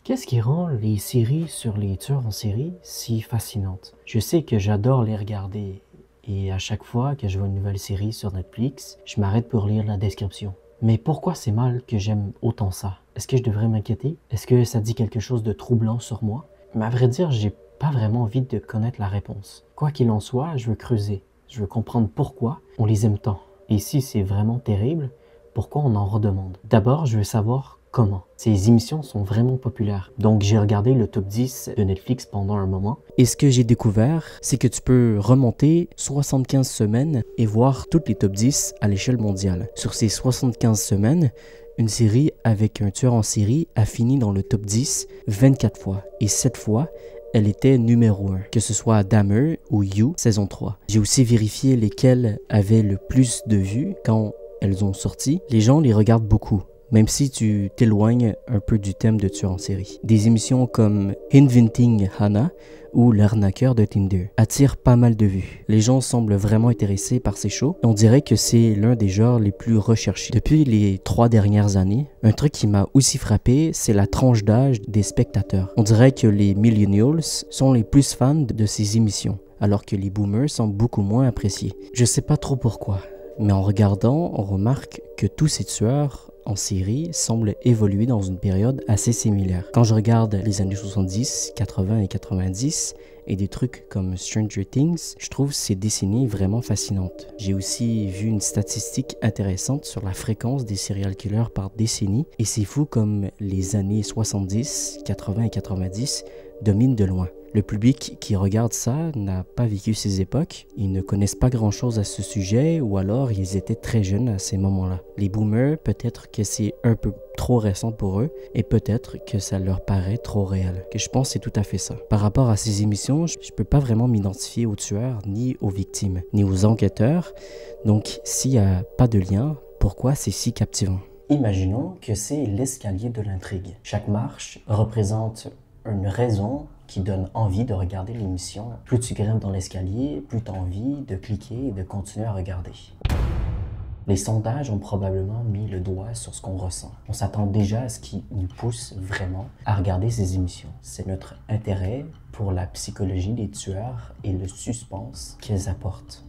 Qu'est-ce qui rend les séries sur les tueurs en série si fascinantes? Je sais que j'adore les regarder et à chaque fois que je vois une nouvelle série sur Netflix, je m'arrête pour lire la description. Mais pourquoi c'est mal que j'aime autant ça? Est-ce que je devrais m'inquiéter? Est-ce que ça dit quelque chose de troublant sur moi? Mais à vrai dire, j'ai pas vraiment envie de connaître la réponse. Quoi qu'il en soit, je veux creuser. Je veux comprendre pourquoi on les aime tant. Et si c'est vraiment terrible, pourquoi on en redemande? D'abord, je veux savoir comment. Ces émissions sont vraiment populaires. Donc, j'ai regardé le top 10 de Netflix pendant un moment. Et ce que j'ai découvert, c'est que tu peux remonter 75 semaines et voir toutes les top 10 à l'échelle mondiale. Sur ces 75 semaines, une série avec un tueur en série a fini dans le top 10 24 fois. Et 7 fois, elle était numéro 1, que ce soit Dahmer ou You, saison 3. J'ai aussi vérifié lesquelles avaient le plus de vues quand elles ont sorti. Les gens les regardent beaucoup, même si tu t'éloignes un peu du thème de tueur en série. Des émissions comme Inventing Hannah ou L'arnaqueur de Tinder attirent pas mal de vues. Les gens semblent vraiment intéressés par ces shows. On dirait que c'est l'un des genres les plus recherchés. Depuis les 3 dernières années, un truc qui m'a aussi frappé, c'est la tranche d'âge des spectateurs. On dirait que les millennials sont les plus fans de ces émissions, alors que les boomers sont beaucoup moins appréciés. Je sais pas trop pourquoi, mais en regardant, on remarque que tous ces tueurs en série semblent évoluer dans une période assez similaire. Quand je regarde les années 70, 80 et 90 et des trucs comme Stranger Things, je trouve ces décennies vraiment fascinantes. J'ai aussi vu une statistique intéressante sur la fréquence des serial killers par décennie et c'est fou comme les années 70, 80 et 90 dominent de loin. Le public qui regarde ça n'a pas vécu ces époques, ils ne connaissent pas grand-chose à ce sujet ou alors ils étaient très jeunes à ces moments-là. Les boomers, peut-être que c'est un peu trop récent pour eux et peut-être que ça leur paraît trop réel. Que je pense que c'est tout à fait ça. Par rapport à ces émissions, je peux pas vraiment m'identifier aux tueurs, ni aux victimes, ni aux enquêteurs. Donc s'il n'y a pas de lien, pourquoi c'est si captivant? Imaginons que c'est l'escalier de l'intrigue. Chaque marche représente une raison qui donne envie de regarder l'émission. Plus tu grimpes dans l'escalier, plus tu as envie de cliquer et de continuer à regarder. Les sondages ont probablement mis le doigt sur ce qu'on ressent. On s'attend déjà à ce qui nous pousse vraiment à regarder ces émissions. C'est notre intérêt pour la psychologie des tueurs et le suspense qu'elles apportent.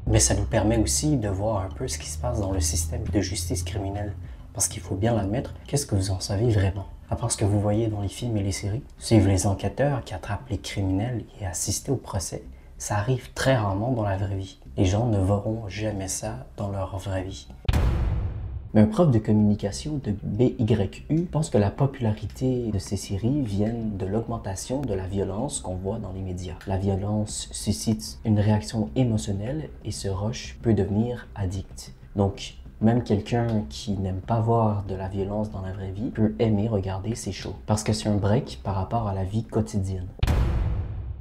Mais ça nous permet aussi de voir un peu ce qui se passe dans le système de justice criminelle. Parce qu'il faut bien l'admettre, qu'est-ce que vous en savez vraiment? À part ce que vous voyez dans les films et les séries, suivre les enquêteurs qui attrapent les criminels et assister au procès, ça arrive très rarement dans la vraie vie. Les gens ne verront jamais ça dans leur vraie vie. Mais un prof de communication de BYU pense que la popularité de ces séries vient de l'augmentation de la violence qu'on voit dans les médias. La violence suscite une réaction émotionnelle et ce rush peut devenir addict. Donc, même quelqu'un qui n'aime pas voir de la violence dans la vraie vie peut aimer regarder ces shows parce que c'est un break par rapport à la vie quotidienne.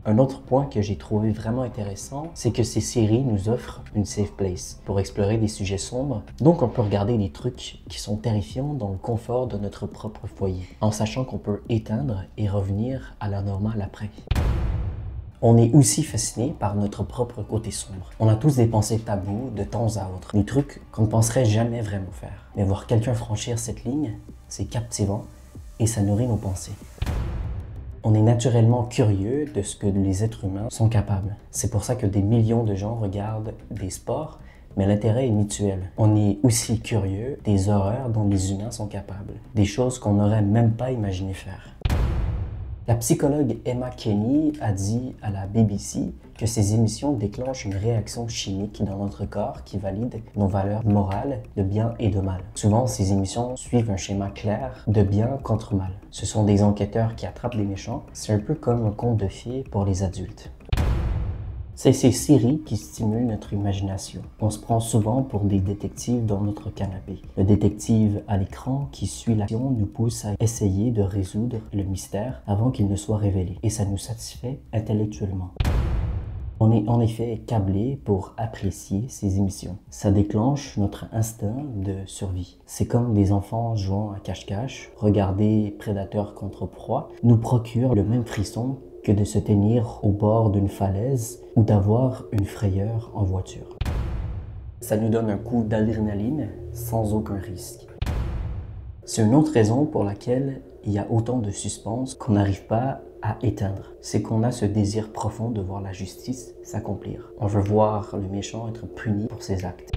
Un autre point que j'ai trouvé vraiment intéressant, c'est que ces séries nous offrent une safe place pour explorer des sujets sombres. Donc on peut regarder des trucs qui sont terrifiants dans le confort de notre propre foyer, en sachant qu'on peut éteindre et revenir à la normale après. On est aussi fasciné par notre propre côté sombre. On a tous des pensées tabous de temps à autre, des trucs qu'on ne penserait jamais vraiment faire. Mais voir quelqu'un franchir cette ligne, c'est captivant et ça nourrit nos pensées. On est naturellement curieux de ce que les êtres humains sont capables. C'est pour ça que des millions de gens regardent des sports, mais l'intérêt est mutuel. On est aussi curieux des horreurs dont les humains sont capables, des choses qu'on n'aurait même pas imaginé faire. La psychologue Emma Kenny a dit à la BBC que ces émissions déclenchent une réaction chimique dans notre corps qui valide nos valeurs morales de bien et de mal. Souvent, ces émissions suivent un schéma clair de bien contre mal. Ce sont des enquêteurs qui attrapent les méchants. C'est un peu comme un conte de fées pour les adultes. C'est ces séries qui stimulent notre imagination. On se prend souvent pour des détectives dans notre canapé. Le détective à l'écran qui suit l'action nous pousse à essayer de résoudre le mystère avant qu'il ne soit révélé. Et ça nous satisfait intellectuellement. On est en effet câblé pour apprécier ces émissions. Ça déclenche notre instinct de survie. C'est comme des enfants jouant à cache-cache. Regarder prédateur contre proie nous procure le même frisson que de se tenir au bord d'une falaise ou d'avoir une frayeur en voiture. Ça nous donne un coup d'adrénaline sans aucun risque. C'est une autre raison pour laquelle il y a autant de suspense qu'on n'arrive pas à éteindre. C'est qu'on a ce désir profond de voir la justice s'accomplir. On veut voir le méchant être puni pour ses actes.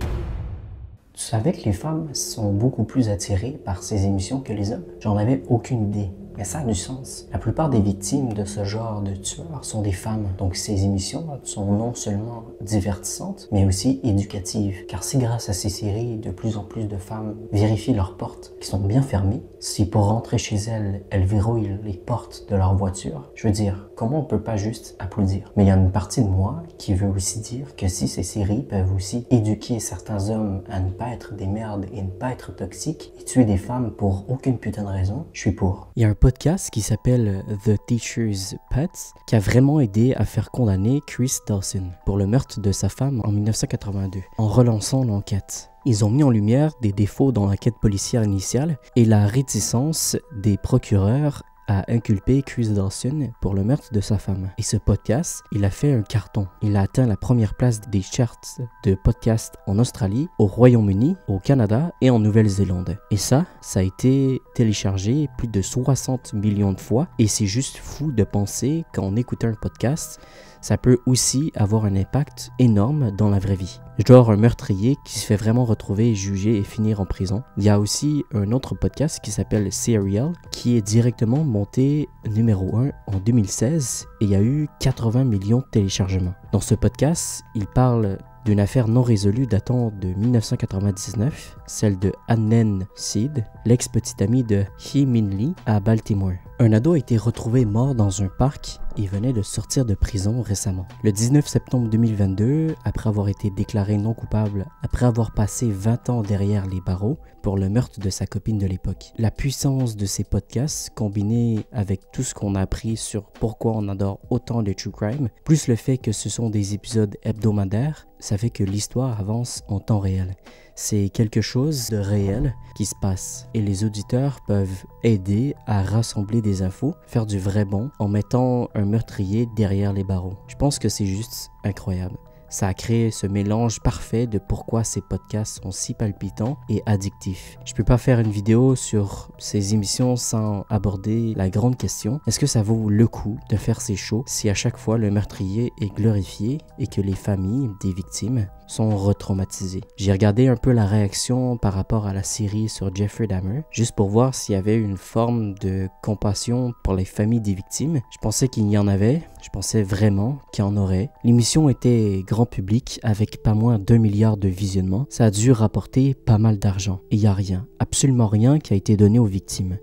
Tu savais que les femmes sont beaucoup plus attirées par ces émissions que les hommes? J'en avais aucune idée. Mais ça a du sens. La plupart des victimes de ce genre de tueurs sont des femmes. Donc ces émissions sont non seulement divertissantes, mais aussi éducatives. Car si grâce à ces séries, de plus en plus de femmes vérifient leurs portes qui sont bien fermées, si pour rentrer chez elles, elles verrouillent les portes de leur voiture, je veux dire, comment on peut pas juste applaudir? Mais il y a une partie de moi qui veut aussi dire que si ces séries peuvent aussi éduquer certains hommes à ne pas être des merdes et ne pas être toxiques et tuer des femmes pour aucune putain de raison, je suis pour. Il y a un podcast qui s'appelle The Teacher's Pets qui a vraiment aidé à faire condamner Chris Dawson pour le meurtre de sa femme en 1982 en relançant l'enquête. Ils ont mis en lumière des défauts dans l'enquête policière initiale et la réticence des procureurs à inculper Chris Dawson pour le meurtre de sa femme. Et ce podcast, il a fait un carton. Il a atteint la première place des charts de podcasts en Australie, au Royaume-Uni, au Canada et en Nouvelle-Zélande. Et ça a été téléchargé plus de 60 millions de fois. Et c'est juste fou de penser qu'en écoutant un podcast, ça peut aussi avoir un impact énorme dans la vraie vie. Genre un meurtrier qui se fait vraiment retrouver, jugé et finir en prison. Il y a aussi un autre podcast qui s'appelle Serial qui est directement monté numéro 1 en 2016 et il y a eu 80 millions de téléchargements. Dans ce podcast, il parle d'une affaire non résolue datant de 1999, celle de Adnan Syed, l'ex-petite amie de Hee Min Lee à Baltimore. Un ado a été retrouvé mort dans un parc et venait de sortir de prison récemment. Le 19 septembre 2022, après avoir été déclaré non coupable, après avoir passé 20 ans derrière les barreaux pour le meurtre de sa copine de l'époque. La puissance de ces podcasts, combinée avec tout ce qu'on a appris sur pourquoi on adore autant le true crime, plus le fait que ce sont des épisodes hebdomadaires, ça fait que l'histoire avance en temps réel. C'est quelque chose de réel qui se passe et les auditeurs peuvent aider à rassembler des infos, faire du vrai bon en mettant un meurtrier derrière les barreaux. Je pense que c'est juste incroyable. Ça a créé ce mélange parfait de pourquoi ces podcasts sont si palpitants et addictifs. Je peux pas faire une vidéo sur ces émissions sans aborder la grande question. Est-ce que ça vaut le coup de faire ces shows si à chaque fois le meurtrier est glorifié et que les familles des victimes sont retraumatisées? J'ai regardé un peu la réaction par rapport à la série sur Jeffrey Dahmer, juste pour voir s'il y avait une forme de compassion pour les familles des victimes. Je pensais qu'il y en avait, je pensais vraiment qu'il y en aurait. L'émission était grand public avec pas moins d'1 milliard de visionnements. Ça a dû rapporter pas mal d'argent. Et il n'y a rien, absolument rien qui a été donné aux victimes.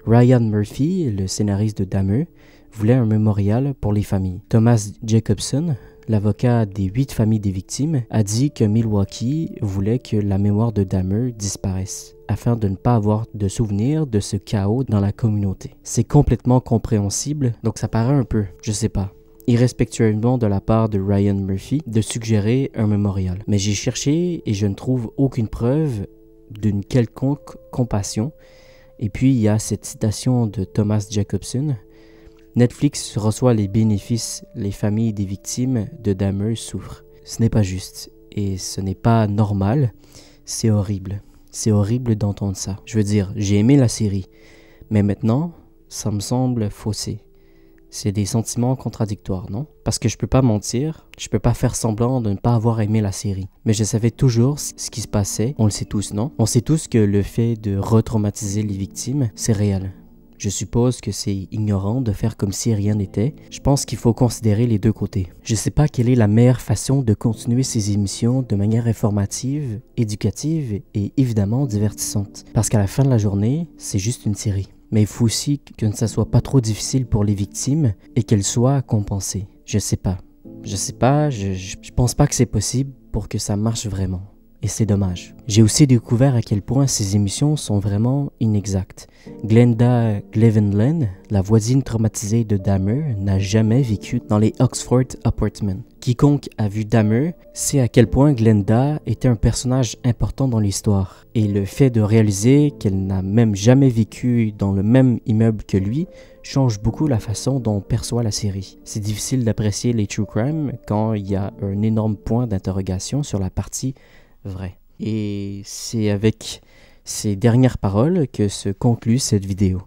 Ryan Murphy, le scénariste de Dahmer, voulait un mémorial pour les familles. Thomas Jacobson, l'avocat des 8 familles des victimes, a dit que Milwaukee voulait que la mémoire de Dahmer disparaisse, afin de ne pas avoir de souvenir de ce chaos dans la communauté. C'est complètement compréhensible, donc ça paraît un peu, je sais pas, irrespectueusement de la part de Ryan Murphy de suggérer un mémorial. Mais j'ai cherché et je ne trouve aucune preuve d'une quelconque compassion. Et puis il y a cette citation de Thomas Jacobson: Netflix reçoit les bénéfices, les familles des victimes de Dahmer souffrent. Ce n'est pas juste et ce n'est pas normal, c'est horrible. C'est horrible d'entendre ça. Je veux dire, j'ai aimé la série, mais maintenant, ça me semble faussé. C'est des sentiments contradictoires, non? Parce que je peux pas mentir, je peux pas faire semblant de ne pas avoir aimé la série. Mais je savais toujours ce qui se passait, on le sait tous, non? On sait tous que le fait de retraumatiser les victimes, c'est réel. Je suppose que c'est ignorant de faire comme si rien n'était. Je pense qu'il faut considérer les deux côtés. Je sais pas quelle est la meilleure façon de continuer ces émissions de manière informative, éducative et évidemment divertissante. Parce qu'à la fin de la journée, c'est juste une série. Mais il faut aussi que ça soit pas trop difficile pour les victimes et qu'elles soient compensées. Je sais pas, je pense pas que c'est possible pour que ça marche vraiment. Et c'est dommage. J'ai aussi découvert à quel point ces émissions sont vraiment inexactes. Glenda Cleveland, la voisine traumatisée de Dahmer, n'a jamais vécu dans les Oxford Apartments. Quiconque a vu Dahmer sait à quel point Glenda était un personnage important dans l'histoire. Et le fait de réaliser qu'elle n'a même jamais vécu dans le même immeuble que lui change beaucoup la façon dont on perçoit la série. C'est difficile d'apprécier les true crime quand il y a un énorme point d'interrogation sur la partie vrai. Et c'est avec ces dernières paroles que se conclut cette vidéo.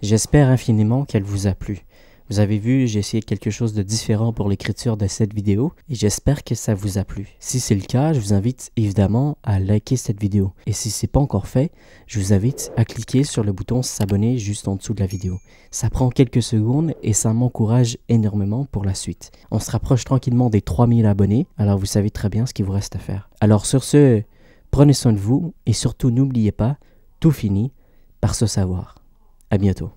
J'espère infiniment qu'elle vous a plu. Vous avez vu, j'ai essayé quelque chose de différent pour l'écriture de cette vidéo et j'espère que ça vous a plu. Si c'est le cas, je vous invite évidemment à liker cette vidéo. Et si ce n'est pas encore fait, je vous invite à cliquer sur le bouton s'abonner juste en dessous de la vidéo. Ça prend quelques secondes et ça m'encourage énormément pour la suite. On se rapproche tranquillement des 3000 abonnés, alors vous savez très bien ce qu'il vous reste à faire. Alors sur ce, prenez soin de vous et surtout n'oubliez pas, tout finit par se savoir. À bientôt.